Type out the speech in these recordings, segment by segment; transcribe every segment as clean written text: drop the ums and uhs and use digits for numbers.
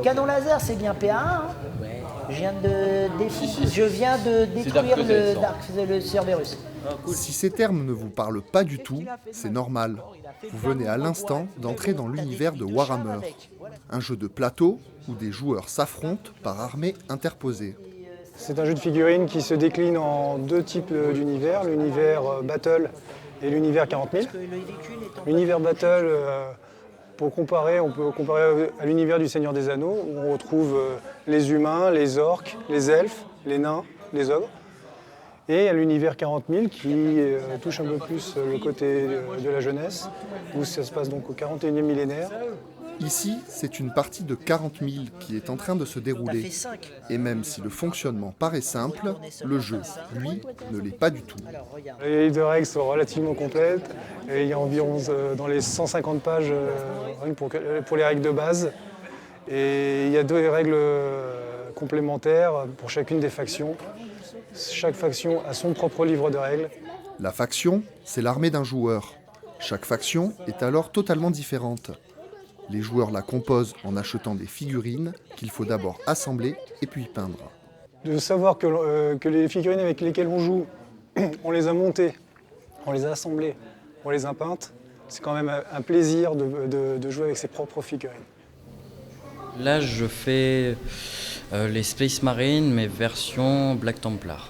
Canon laser, c'est bien PA1. Hein. Je viens de détruire le Cerberus. Si ces termes ne vous parlent pas du tout, c'est normal. Vous venez à l'instant d'entrer dans l'univers de Warhammer, un jeu de plateau où des joueurs s'affrontent par armées interposées. C'est un jeu de figurines qui se décline en deux types d'univers, l'univers Battle et l'univers 40 000. L'univers Battle, pour comparer, on peut comparer à l'univers du Seigneur des Anneaux, où on retrouve les humains, les orques, les elfes, les nains, les ogres. Et à l'univers 40 000 qui touche un peu plus le côté de la jeunesse, où ça se passe donc au 41e millénaire. Ici, c'est une partie de 40 000 qui est en train de se dérouler. Et même si le fonctionnement paraît simple, le jeu, lui, ne l'est pas du tout. Les livres de règles sont relativement complètes. Et il y a environ dans les 150 pages pour les règles de base. Et il y a deux règles complémentaires pour chacune des factions. Chaque faction a son propre livre de règles. La faction, c'est l'armée d'un joueur. Chaque faction est alors totalement différente. Les joueurs la composent en achetant des figurines qu'il faut d'abord assembler et puis peindre. De savoir que les figurines avec lesquelles on joue, on les a montées, on les a assemblées, on les a peintes, c'est quand même un plaisir de jouer avec ses propres figurines. Là, je fais les Space Marines, mais version Black Templar.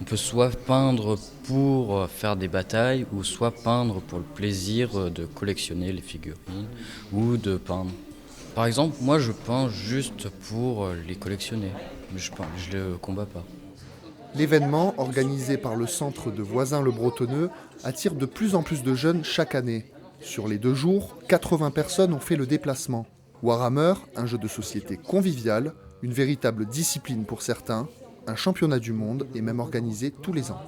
On peut soit peindre pour faire des batailles, ou soit peindre pour le plaisir de collectionner les figurines, ou de peindre. Par exemple, moi je peins juste pour les collectionner, mais je ne combats pas. L'événement, organisé par le centre de Voisins-le-Bretonneux, attire de plus en plus de jeunes chaque année. Sur les 2 jours, 80 personnes ont fait le déplacement. Warhammer, un jeu de société convivial, une véritable discipline pour certains, un championnat du monde est même organisé tous les ans.